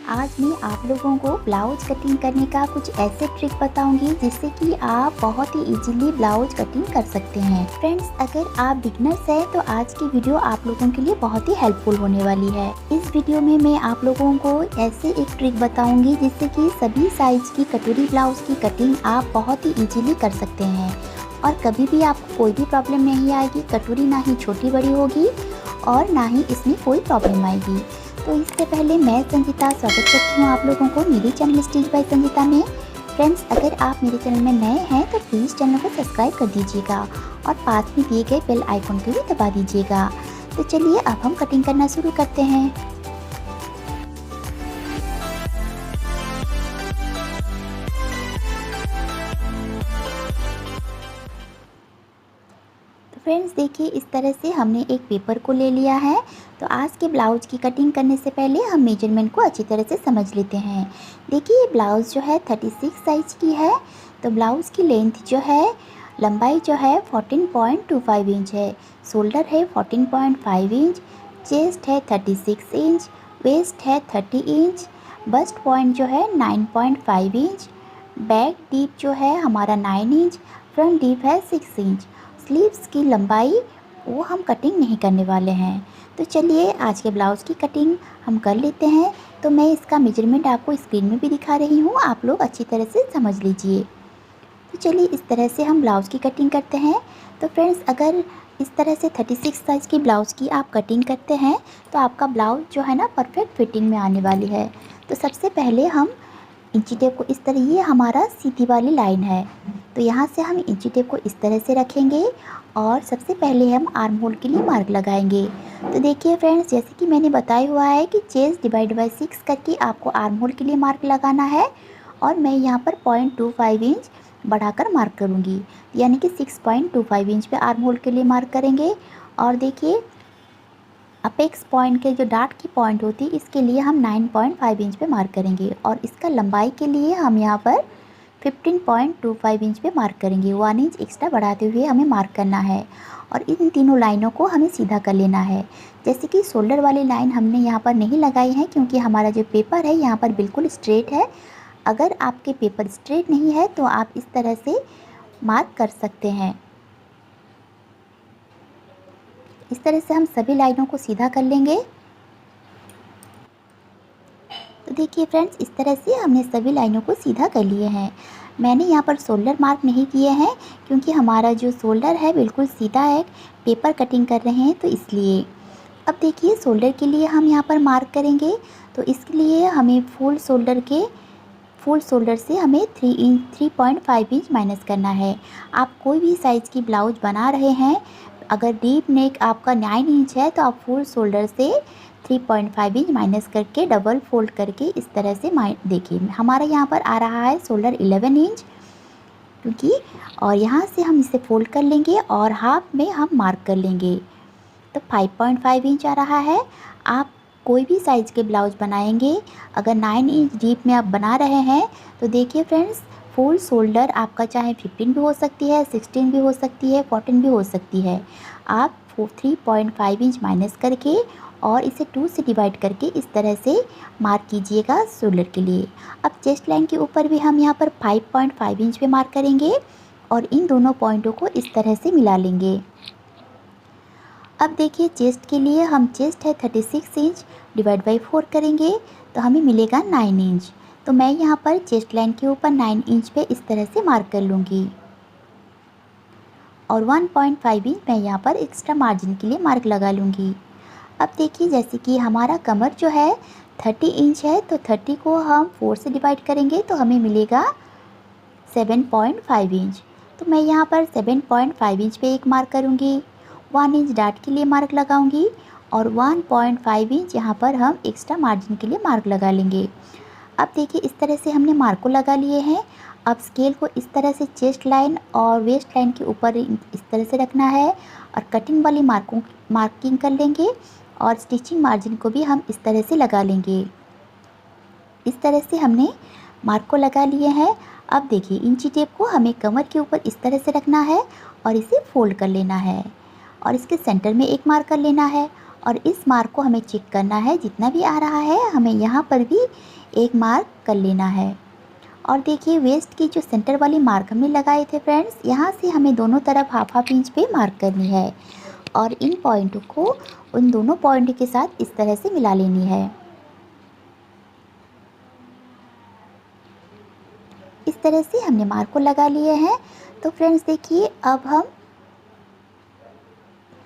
आज मैं आप लोगों को ब्लाउज कटिंग करने का कुछ ऐसे ट्रिक बताऊंगी जिससे कि आप बहुत ही इजीली ब्लाउज कटिंग कर सकते हैं। फ्रेंड्स, अगर आप बिगनर्स हैं तो आज की वीडियो आप लोगों के लिए बहुत ही हेल्पफुल होने वाली है। इस वीडियो में मैं आप लोगों को ऐसे एक ट्रिक बताऊंगी जिससे कि सभी साइज की कटोरी ब्लाउज की कटिंग आप बहुत ही इजीली कर सकते हैं और कभी भी आपको कोई भी प्रॉब्लम नहीं आएगी। कटोरी ना ही छोटी बड़ी होगी और ना ही इसमें कोई प्रॉब्लम आएगी। तो इससे पहले मैं संजीता स्वागत करती हूँ आप लोगों को मेरे चैनल स्टिच बाय संजीता में। फ्रेंड्स, अगर आप मेरे चैनल में नए हैं तो प्लीज़ चैनल को सब्सक्राइब कर दीजिएगा और पास में दिए गए बेल आइकन को भी दबा दीजिएगा। तो चलिए अब हम कटिंग करना शुरू करते हैं। फ्रेंड्स, देखिए इस तरह से हमने एक पेपर को ले लिया है। तो आज के ब्लाउज की कटिंग करने से पहले हम मेजरमेंट को अच्छी तरह से समझ लेते हैं। देखिए ये ब्लाउज जो है 36 साइज की है। तो ब्लाउज़ की लेंथ जो है, लंबाई जो है 14.25 इंच है, शोल्डर है 14.5 इंच, चेस्ट है 36 इंच, वेस्ट है 30 इंच, बस्ट पॉइंट जो है 9.5 इंच, बैक डीप जो है हमारा 9 इंच, फ्रंट डीप है 6 इंच। स्लीव्स की लंबाई वो हम कटिंग नहीं करने वाले हैं। तो चलिए आज के ब्लाउज़ की कटिंग हम कर लेते हैं। तो मैं इसका मेजरमेंट आपको स्क्रीन में भी दिखा रही हूँ, आप लोग अच्छी तरह से समझ लीजिए। तो चलिए इस तरह से हम ब्लाउज़ की कटिंग करते हैं। तो फ्रेंड्स, अगर इस तरह से 36 साइज़ की ब्लाउज़ की आप कटिंग करते हैं तो आपका ब्लाउज़ जो है ना परफेक्ट फिटिंग में आने वाली है। तो सबसे पहले हम इंची टेप को इस तरह, ये हमारा सीधी वाली लाइन है, तो यहाँ से हम इंची टेप को इस तरह से रखेंगे और सबसे पहले हम आर्म होल के लिए मार्क लगाएंगे। तो देखिए फ्रेंड्स, जैसे कि मैंने बताया हुआ है कि चेस्ट डिवाइड बाय 6 करके आपको आर्म होल के लिए मार्क लगाना है और मैं यहाँ पर 0.25 इंच बढ़ाकर मार्क करूँगी, यानी कि 6.25 इंच पे आर्म होल के लिए मार्क करेंगे। और देखिए अपेक्स पॉइंट के जो डार्ट की पॉइंट होती है इसके लिए हम 9.5 इंच पे मार्क करेंगे और इसका लंबाई के लिए हम यहाँ पर 15.25 इंच पे मार्क करेंगे। 1 इंच एक्स्ट्रा बढ़ाते हुए हमें मार्क करना है और इन तीनों लाइनों को हमें सीधा कर लेना है। जैसे कि शोल्डर वाली लाइन हमने यहाँ पर नहीं लगाई है क्योंकि हमारा जो पेपर है यहाँ पर बिल्कुल स्ट्रेट है। अगर आपके पेपर स्ट्रेट नहीं है तो आप इस तरह से मार्क कर सकते हैं। इस तरह से हम सभी लाइनों को सीधा कर लेंगे। तो देखिए फ्रेंड्स, इस तरह से हमने सभी लाइनों को सीधा कर लिए हैं। मैंने यहाँ पर शोल्डर मार्क नहीं किए हैं क्योंकि हमारा जो शोल्डर है बिल्कुल सीधा है, पेपर कटिंग कर रहे हैं तो इसलिए। अब देखिए शोल्डर के लिए हम यहाँ पर मार्क करेंगे। तो इसके लिए हमें फुल शोल्डर से हमें 3.5 इंच माइनस करना है। आप कोई भी साइज़ की ब्लाउज बना रहे हैं, अगर डीप नेक आपका 9 इंच है तो आप फुल शोल्डर से 3.5 इंच माइनस करके डबल फोल्ड करके इस तरह से देखिए हमारा यहाँ पर आ रहा है शोल्डर 11 इंच क्योंकि, और यहाँ से हम इसे फोल्ड कर लेंगे और हाफ में हम मार्क कर लेंगे। तो 5.5 इंच आ रहा है। आप कोई भी साइज़ के ब्लाउज बनाएंगे, अगर 9 इंच डीप में आप बना रहे हैं तो देखिए फ्रेंड्स, फुल शोल्डर आपका चाहे 15 भी हो सकती है, 16 भी हो सकती है, 14 भी हो सकती है। आप 3.5 इंच माइनस करके और इसे 2 से डिवाइड करके इस तरह से मार्क कीजिएगा शोल्डर के लिए। अब चेस्ट लाइन के ऊपर भी हम यहाँ पर 5.5 इंच पे मार्क करेंगे और इन दोनों पॉइंटों को इस तरह से मिला लेंगे। अब देखिए चेस्ट के लिए हम, चेस्ट है 36 इंच, डिवाइड बाई 4 करेंगे तो हमें मिलेगा 9 इंच। तो मैं यहाँ पर चेस्ट लाइन के ऊपर 9 इंच पे इस तरह से मार्क कर लूँगी और 1.5 इंच मैं यहाँ पर एक्स्ट्रा मार्जिन के लिए मार्क लगा लूँगी। अब देखिए जैसे कि हमारा कमर जो है 30 इंच है तो 30 को हम 4 से डिवाइड करेंगे तो हमें मिलेगा 7.5 इंच। तो मैं यहाँ पर 7.5 इंच पे एक मार्क करूँगी, 1 इंच डार्ट के लिए मार्क लगाऊंगी और 1.5 इंच यहाँ पर हम एक्स्ट्रा मार्जिन के लिए मार्क लगा लेंगे। अब देखिए इस तरह से हमने मार्क को लगा लिए हैं। अब स्केल को इस तरह से चेस्ट लाइन और वेस्ट लाइन के ऊपर इस तरह से रखना है और कटिंग वाली मार्किंग कर लेंगे और स्टिचिंग मार्जिन को भी हम इस तरह से लगा लेंगे। इस तरह से हमने मार्क को लगा लिए हैं। अब देखिए इंची टेप को हमें कमर के ऊपर इस तरह से रखना है और इसे फोल्ड कर लेना है और इसके सेंटर में एक मार्क कर लेना है और इस मार्क को हमें चेक करना है, जितना भी आ रहा है हमें यहाँ पर भी एक मार्क कर लेना है। और देखिए वेस्ट की जो सेंटर वाली मार्क हमने लगाए थे फ्रेंड्स, यहाँ से हमें दोनों तरफ हाफ हाफ इंच पे मार्क करनी है और इन पॉइंटों को उन दोनों पॉइंट के साथ इस तरह से मिला लेनी है। इस तरह से हमने मार्क को लगा लिए हैं। तो फ्रेंड्स देखिए अब हम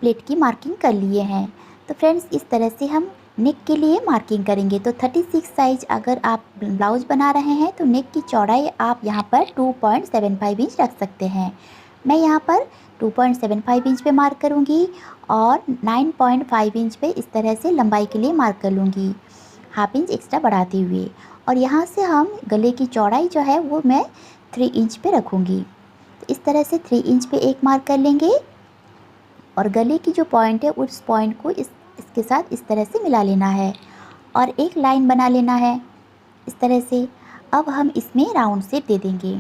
प्लेट की मार्किंग कर लिए हैं। तो फ्रेंड्स इस तरह से हम नेक के लिए मार्किंग करेंगे। तो 36 साइज अगर आप ब्लाउज बना रहे हैं तो नेक की चौड़ाई आप यहाँ पर 2.75 इंच रख सकते हैं। मैं यहाँ पर 2.75 इंच पे मार्क करूँगी और 9.5 इंच पे इस तरह से लंबाई के लिए मार्क कर लूँगी, हाफ इंच एक्स्ट्रा बढ़ाते हुए। और यहाँ से हम गले की चौड़ाई जो है वो मैं 3 इंच पे रखूँगी। तो इस तरह से 3 इंच पे एक मार्क कर लेंगे और गले की जो पॉइंट है उस पॉइंट को इसके साथ इस तरह से मिला लेना है और एक लाइन बना लेना है इस तरह से। अब हम इसमें राउंड शेप दे देंगे।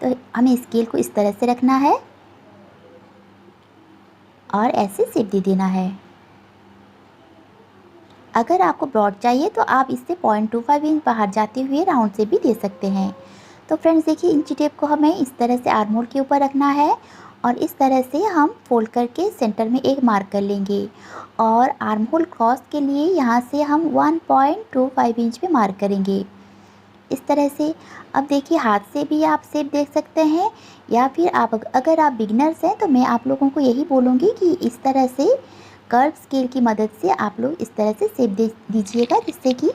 तो हमें स्केल को इस तरह से रखना है और ऐसे शेप दे देना है। अगर आपको ब्रॉड चाहिए तो आप इससे 0.25 इंच बाहर जाते हुए राउंड शेप भी दे सकते हैं। तो फ्रेंड्स देखिए इंची टेप को हमें इस तरह से आर्म होल के ऊपर रखना है और इस तरह से हम फोल्ड करके सेंटर में एक मार्क कर लेंगे और आर्म होल क्रॉस के लिए यहाँ से हम 1.25 इंच पे मार्क करेंगे इस तरह से। अब देखिए हाथ से भी आप शेप देख सकते हैं या फिर अगर आप बिगिनर्स हैं तो मैं आप लोगों को यही बोलूँगी कि इस तरह से कर्व स्केल की मदद से आप लोग इस तरह से शेप दे दीजिएगा जिससे कि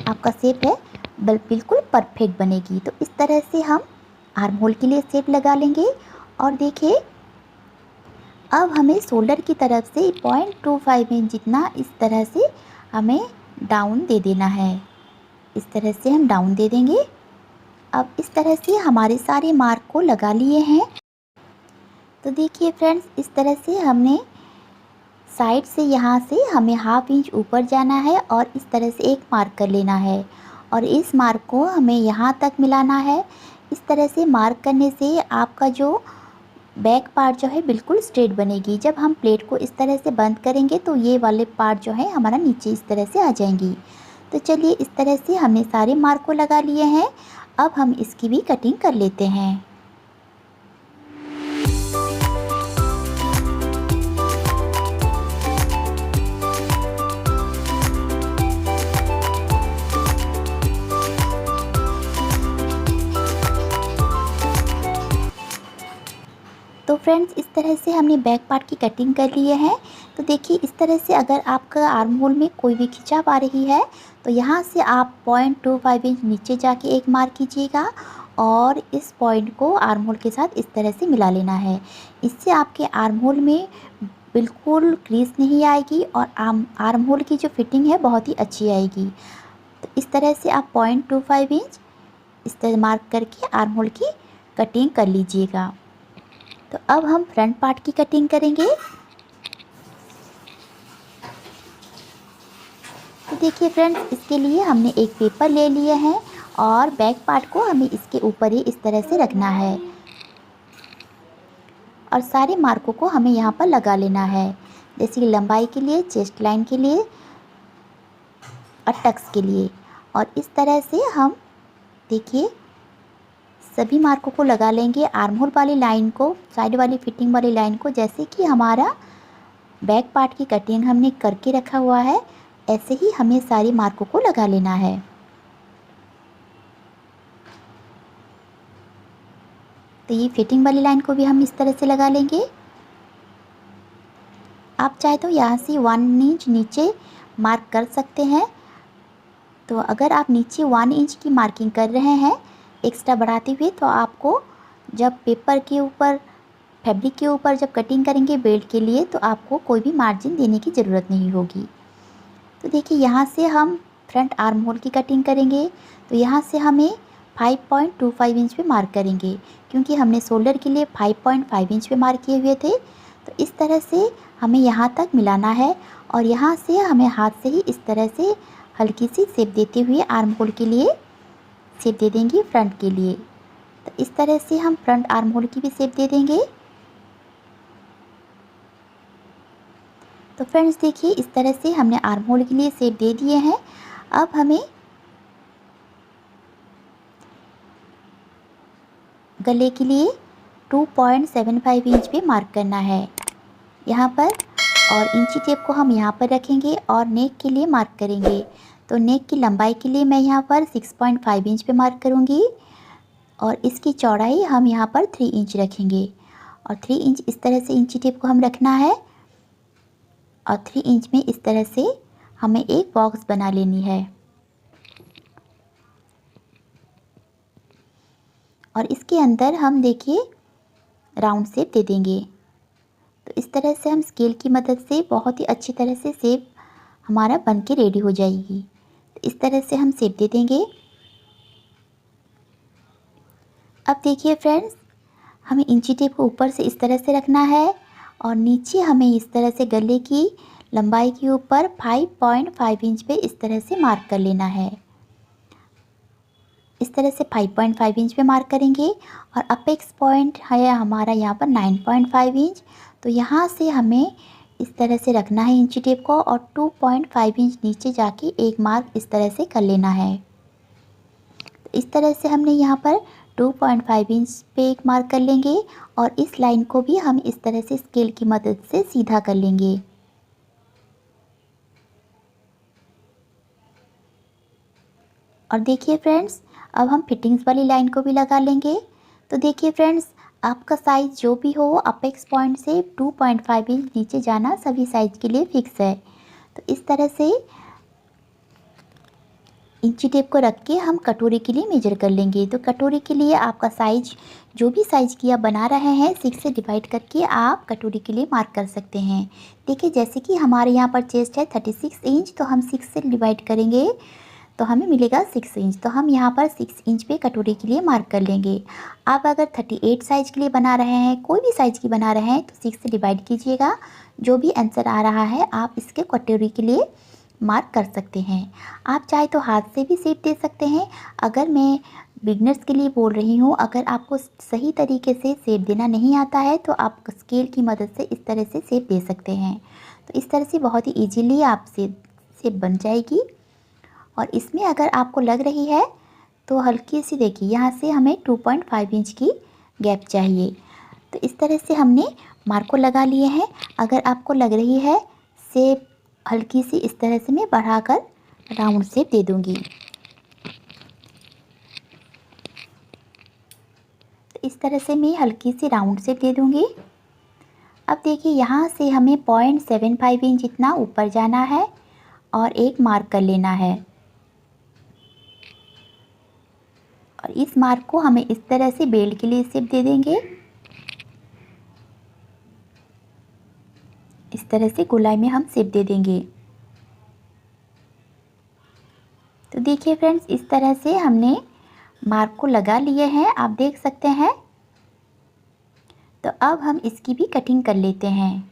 आपका शेप है बिल्कुल परफेक्ट बनेगी। तो इस तरह से हम आर्म होल के लिए शेप लगा लेंगे। और देखिए अब हमें शोल्डर की तरफ से 0.25 इंच जितना इस तरह से हमें डाउन दे देना है। इस तरह से हम डाउन दे देंगे। अब इस तरह से हमारे सारे मार्क को लगा लिए हैं। तो देखिए फ्रेंड्स इस तरह से हमने साइड से यहाँ से हमें हाफ इंच ऊपर जाना है और इस तरह से एक मार्क कर लेना है और इस मार्क को हमें यहाँ तक मिलाना है। इस तरह से मार्क करने से आपका जो बैक पार्ट जो है बिल्कुल स्ट्रेट बनेगी। जब हम प्लेट को इस तरह से बंद करेंगे तो ये वाले पार्ट जो है हमारा नीचे इस तरह से आ जाएंगी। तो चलिए इस तरह से हमने सारे मार्क को लगा लिए हैं। अब हम इसकी भी कटिंग कर लेते हैं। तो फ्रेंड्स इस तरह से हमने बैक पार्ट की कटिंग कर लिए हैं। तो देखिए इस तरह से अगर आपका आर्म होल में कोई भी खिंचाव आ रही है तो यहाँ से आप 0.25 इंच नीचे जाके एक मार्क कीजिएगा और इस पॉइंट को आर्म होल के साथ इस तरह से मिला लेना है। इससे आपके आर्म होल में बिल्कुल क्रीज नहीं आएगी और आर्म होल की जो फिटिंग है बहुत ही अच्छी आएगी। तो इस तरह से आप 0.25 इंच इस तरह मार्क करके आर्म होल की कटिंग कर लीजिएगा। तो अब हम फ्रंट पार्ट की कटिंग करेंगे। तो देखिए फ्रेंड्स इसके लिए हमने एक पेपर ले लिए हैं और बैक पार्ट को हमें इसके ऊपर ही इस तरह से रखना है और सारे मार्कों को हमें यहाँ पर लगा लेना है, जैसे कि लंबाई के लिए, चेस्ट लाइन के लिए और टक्स के लिए। और इस तरह से हम देखिए सभी मार्कों को लगा लेंगे आर्म होल वाली लाइन को, साइड वाली फिटिंग वाली लाइन को, जैसे कि हमारा बैक पार्ट की कटिंग हमने करके रखा हुआ है ऐसे ही हमें सारी मार्कों को लगा लेना है। तो ये फिटिंग वाली लाइन को भी हम इस तरह से लगा लेंगे। आप चाहे तो यहाँ से 1 इंच नीचे मार्क कर सकते हैं। तो अगर आप नीचे 1 इंच की मार्किंग कर रहे हैं एक्स्ट्रा बढ़ाते हुए तो आपको जब पेपर के ऊपर फैब्रिक के ऊपर जब कटिंग करेंगे बेल्ट के लिए तो आपको कोई भी मार्जिन देने की ज़रूरत नहीं होगी। तो देखिए यहाँ से हम फ्रंट आर्म होल की कटिंग करेंगे। तो यहाँ से हमें 5.25 इंच पे मार्क करेंगे क्योंकि हमने शोल्डर के लिए 5.5 इंच पे मार्क किए हुए थे। तो इस तरह से हमें यहाँ तक मिलाना है और यहाँ से हमें हाथ से ही इस तरह से हल्की सी शेप देते हुए आर्म होल के लिए शेप दे देंगे फ्रंट के लिए। तो इस तरह से हम फ्रंट आर्म होल की भी शेप दे देंगे। तो फ्रेंड्स देखिए इस तरह से हमने आर्म होल के लिए शेप दे दिए हैं। अब हमें गले के लिए 2.75 इंच पे मार्क करना है यहाँ पर। और इंची टेप को हम यहाँ पर रखेंगे और नेक के लिए मार्क करेंगे। तो नेक की लंबाई के लिए मैं यहाँ पर 6.5 इंच पे मार्क करूँगी और इसकी चौड़ाई हम यहाँ पर 3 इंच रखेंगे। और 3 इंच इस तरह से इंची टेप को हम रखना है और 3 इंच में इस तरह से हमें एक बॉक्स बना लेनी है। और इसके अंदर हम देखिए राउंड शेप दे देंगे। तो इस तरह से हम स्केल की मदद से बहुत ही अच्छी तरह से शेप हमारा बन के रेडी हो जाएगी। तो इस तरह से हम शेप दे देंगे। अब देखिए फ्रेंड्स, हमें इंची टेप को ऊपर से इस तरह से रखना है और नीचे हमें इस तरह से गले की लंबाई के ऊपर 5.5 इंच पे इस तरह से मार्क कर लेना है। इस तरह से 5.5 इंच पे मार्क करेंगे और अपेक्स पॉइंट है हमारा यहाँ पर 9.5 इंच। तो यहाँ से हमें इस तरह से रखना है इंची टेप को और 2.5 इंच नीचे जाके एक मार्क इस तरह से कर लेना है। तो इस तरह से हमने यहाँ पर 2.5 इंच पे एक मार्क कर लेंगे और इस लाइन को भी हम इस तरह से स्केल की मदद से सीधा कर लेंगे। और देखिए फ्रेंड्स, अब हम फिटिंग्स वाली लाइन को भी लगा लेंगे। तो देखिए फ्रेंड्स, आपका साइज़ जो भी हो अपेक्स पॉइंट से 2.5 इंच नीचे जाना सभी साइज़ के लिए फिक्स है। तो इस तरह से इंची टेप को रख के हम कटोरी के लिए मेजर कर लेंगे। तो कटोरी के लिए आपका साइज जो भी साइज़ की आप बना रहे हैं 6 से डिवाइड करके आप कटोरी के लिए मार्क कर सकते हैं। देखिए जैसे कि हमारे यहाँ पर चेस्ट है 36 इंच, तो हम 6 से डिवाइड करेंगे तो हमें मिलेगा 6 इंच। तो हम यहाँ पर 6 इंच पे कटोरी के लिए मार्क कर लेंगे। आप अगर 38 साइज़ के लिए बना रहे हैं, कोई भी साइज़ की बना रहे हैं, तो 6 से डिवाइड कीजिएगा। जो भी आंसर आ रहा है आप इसके कटोरी के लिए मार्क कर सकते हैं। आप चाहे तो हाथ से भी शेप दे सकते हैं। अगर मैं बिगनर्स के लिए बोल रही हूँ, अगर आपको सही तरीके से शेप देना नहीं आता है तो आप स्केल की मदद से इस तरह से शेप दे सकते हैं। तो इस तरह से बहुत ही ईजीली आप शेप बन जाएगी। और इसमें अगर आपको लग रही है तो हल्की सी देखिए, यहाँ से हमें 2.5 इंच की गैप चाहिए। तो इस तरह से हमने मार्क को लगा लिए हैं। अगर आपको लग रही है शेप हल्की सी, इस तरह से मैं बढ़ाकर राउंड शेप दे दूँगी। तो इस तरह से मैं हल्की सी राउंड शेप दे दूँगी। अब देखिए यहाँ से हमें 0.75 इंच इतना ऊपर जाना है और एक मार्क कर लेना है। और इस मार्क को हमें इस तरह से बेल्ट के लिए शेप दे देंगे। इस तरह से गोलाई में हम शेप दे देंगे। तो देखिए फ्रेंड्स, इस तरह से हमने मार्क को लगा लिए हैं, आप देख सकते हैं। तो अब हम इसकी भी कटिंग कर लेते हैं।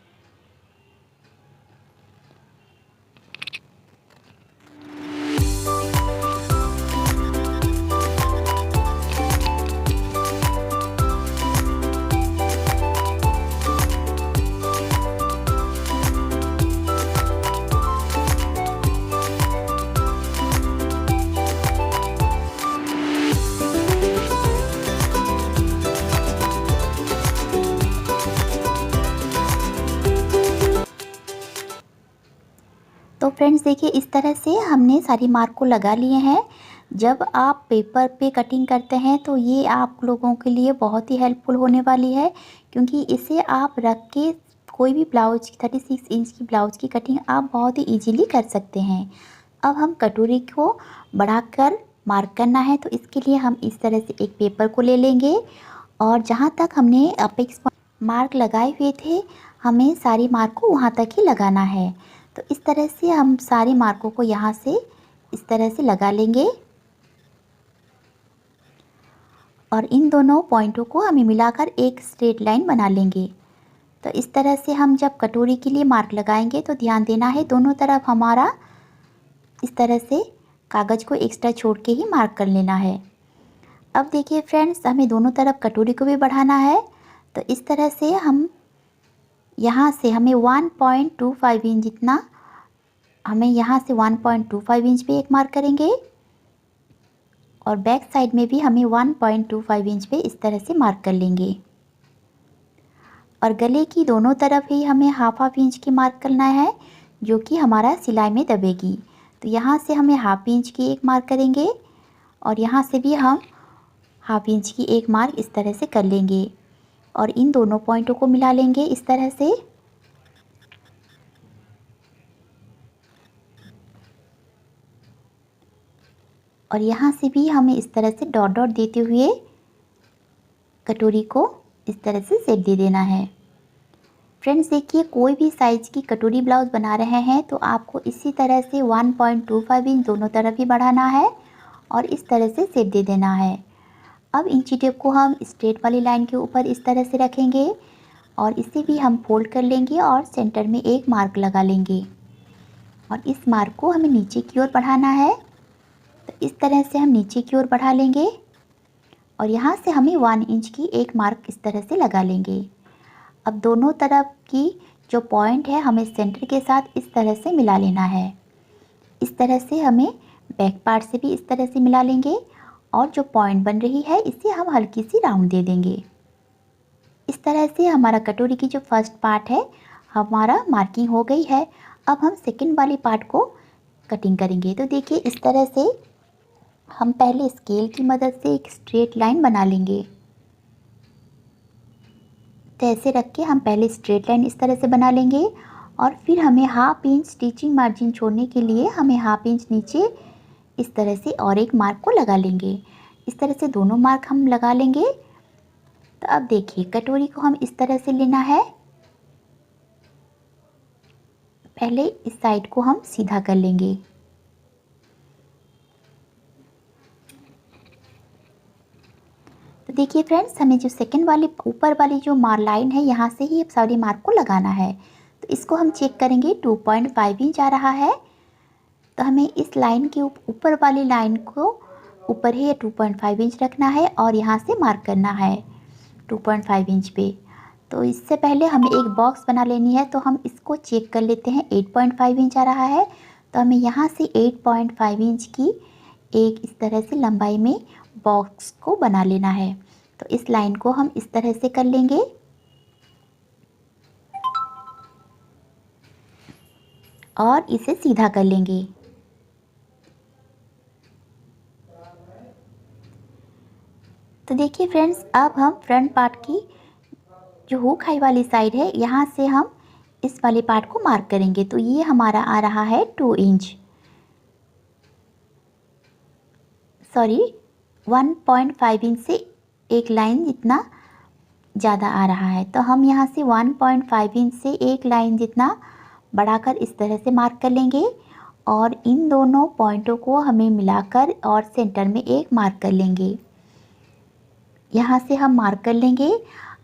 तो फ्रेंड्स देखिए, इस तरह से हमने सारी मार्क को लगा लिए हैं। जब आप पेपर पे कटिंग करते हैं तो ये आप लोगों के लिए बहुत ही हेल्पफुल होने वाली है, क्योंकि इसे आप रख के कोई भी ब्लाउज 36 इंच की ब्लाउज की कटिंग आप बहुत ही इजीली कर सकते हैं। अब हम कटोरी को बढ़ाकर मार्क करना है, तो इसके लिए हम इस तरह से एक पेपर को ले लेंगे और जहाँ तक हमने अपेक्स मार्क लगाए हुए थे, हमें सारी मार्क को वहाँ तक ही लगाना है। तो इस तरह से हम सारे मार्कों को यहाँ से इस तरह से लगा लेंगे और इन दोनों पॉइंटों को हमें मिलाकर एक स्ट्रेट लाइन बना लेंगे। तो इस तरह से हम जब कटोरी के लिए मार्क लगाएंगे तो ध्यान देना है दोनों तरफ हमारा इस तरह से कागज़ को एक्स्ट्रा छोड़ के ही मार्क कर लेना है। अब देखिए फ्रेंड्स, हमें दोनों तरफ कटोरी को भी बढ़ाना है। तो इस तरह से हम यहाँ से हमें 1.25 इंच जितना, हमें यहाँ से 1.25 इंच पे एक मार्क करेंगे और बैक साइड में भी हमें 1.25 इंच पे इस तरह से मार्क कर लेंगे। और गले की दोनों तरफ ही हमें हाफ इंच की मार्क करना है, जो कि हमारा सिलाई में दबेगी। तो यहाँ से हमें हाफ इंच की एक मार्क करेंगे और यहाँ से भी हम हाफ इंच की एक मार्क इस तरह से कर लेंगे और इन दोनों पॉइंटों को मिला लेंगे इस तरह से। और यहाँ से भी हमें इस तरह से डॉट डॉट देते हुए कटोरी को इस तरह से शेप दे देना है। फ्रेंड्स देखिए, कोई भी साइज़ की कटोरी ब्लाउज़ बना रहे हैं तो आपको इसी तरह से 1.25 इंच दोनों तरफ ही बढ़ाना है और इस तरह से शेप दे देना है। अब इंची टेप को हम स्ट्रेट वाली लाइन के ऊपर इस तरह से रखेंगे और इसे भी हम फोल्ड कर लेंगे और सेंटर में एक मार्क लगा लेंगे और इस मार्क को हमें नीचे की ओर बढ़ाना है। तो इस तरह से हम नीचे की ओर बढ़ा लेंगे और यहाँ से हमें 1 इंच की एक मार्क इस तरह से लगा लेंगे। अब दोनों तरफ की जो पॉइंट है हमें सेंटर के साथ इस तरह से मिला लेना है। इस तरह से हमें बैक पार्ट से भी इस तरह से मिला लेंगे और जो पॉइंट बन रही है इसे हम हल्की सी राउंड दे देंगे। इस तरह से हमारा कटोरी की जो फर्स्ट पार्ट है हमारा मार्किंग हो गई है। अब हम सेकंड वाली पार्ट को कटिंग करेंगे। तो देखिए, इस तरह से हम पहले स्केल की मदद से एक स्ट्रेट लाइन बना लेंगे। तो ऐसे रख के हम पहले स्ट्रेट लाइन इस तरह से बना लेंगे और फिर हमें हाफ इंच स्टिचिंग मार्जिन छोड़ने के लिए हमें हाफ इंच नीचे इस तरह से और एक मार्क को लगा लेंगे। इस तरह से दोनों मार्क हम लगा लेंगे। तो अब देखिए, कटोरी को हम इस तरह से लेना है। पहले इस साइड को हम सीधा कर लेंगे। तो देखिए फ्रेंड्स, हमें जो सेकंड वाली ऊपर वाली जो लाइन है यहाँ से ही सारी मार्क को लगाना है। तो इसको हम चेक करेंगे, 2.5 इंच आ रहा है। तो हमें इस लाइन के ऊपर वाली लाइन को ऊपर ही 2.5 इंच रखना है और यहाँ से मार्क करना है 2.5 इंच पे। तो इससे पहले हमें एक बॉक्स बना लेनी है। तो हम इसको चेक कर लेते हैं, 8.5 इंच आ रहा है। तो हमें यहाँ से 8.5 इंच की एक इस तरह से लंबाई में बॉक्स को बना लेना है। तो इस लाइन को हम इस तरह से कर लेंगे और इसे सीधा कर लेंगे। तो देखिए फ्रेंड्स, अब हम फ्रंट पार्ट की जो हुक हाई वाली साइड है यहाँ से हम इस वाले पार्ट को मार्क करेंगे। तो ये हमारा आ रहा है 2 इंच, सॉरी 1.5 इंच से एक लाइन जितना ज़्यादा आ रहा है। तो हम यहाँ से 1.5 इंच से एक लाइन जितना बढ़ाकर इस तरह से मार्क कर लेंगे और इन दोनों पॉइंटों को हमें मिलाकर और सेंटर में एक मार्क कर लेंगे। यहाँ से हम मार्क कर लेंगे।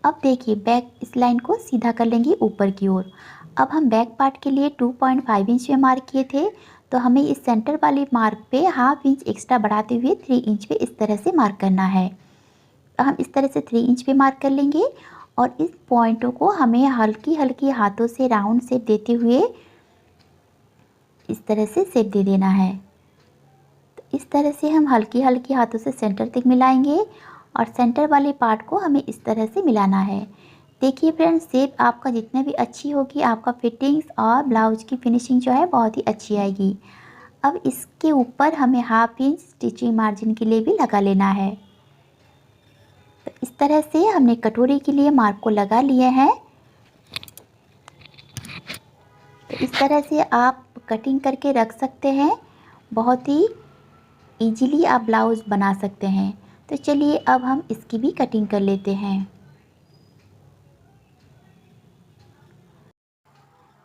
अब देखिए, बैक इस लाइन को सीधा कर लेंगे ऊपर की ओर। अब हम बैक पार्ट के लिए 2.5 इंच पे मार्क किए थे, तो हमें इस सेंटर वाली मार्क पे हाफ इंच एक्स्ट्रा बढ़ाते हुए 3 इंच पे इस तरह से मार्क करना है। हम इस तरह से 3 इंच पे मार्क कर लेंगे और इस पॉइंटों को हमें हल्की हल्की हाथों से राउंड शेप देते हुए इस तरह से शेप दे देना है। तो इस तरह से हम हल्की हल्की हाथों से सेंटर तक मिलाएंगे और सेंटर वाले पार्ट को हमें इस तरह से मिलाना है। देखिए फ्रेंड्स, शेप आपका जितने भी अच्छी होगी, आपका फिटिंग्स और ब्लाउज की फिनिशिंग जो है बहुत ही अच्छी आएगी। अब इसके ऊपर हमें हाफ इंच स्टिचिंग मार्जिन के लिए भी लगा लेना है। तो इस तरह से हमने कटोरी के लिए मार्क को लगा लिए हैं। तो इस तरह से आप कटिंग करके रख सकते हैं, बहुत ही इजीली आप ब्लाउज़ बना सकते हैं। तो चलिए अब हम इसकी भी कटिंग कर लेते हैं।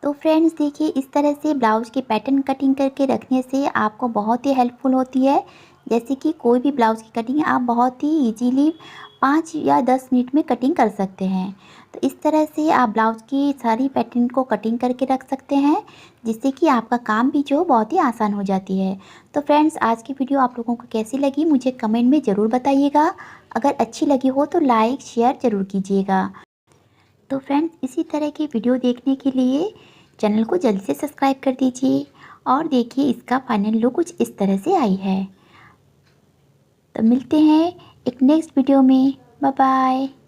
तो फ्रेंड्स देखिए, इस तरह से ब्लाउज़ की पैटर्न कटिंग करके रखने से आपको बहुत ही हेल्पफुल होती है। जैसे कि कोई भी ब्लाउज़ की कटिंग आप बहुत ही इजीली 5 या 10 मिनट में कटिंग कर सकते हैं। तो इस तरह से आप ब्लाउज़ की सारी पैटर्न को कटिंग करके रख सकते हैं, जिससे कि आपका काम भी जो बहुत ही आसान हो जाती है। तो फ्रेंड्स, आज की वीडियो आप लोगों को कैसी लगी मुझे कमेंट में ज़रूर बताइएगा। अगर अच्छी लगी हो तो लाइक शेयर ज़रूर कीजिएगा। तो फ्रेंड्स, इसी तरह की वीडियो देखने के लिए चैनल को जल्दी से सब्सक्राइब कर दीजिए और देखिए इसका फाइनल लुक कुछ इस तरह से आई है। तो तो मिलते हैं एक नेक्स्ट वीडियो में। Bye bye.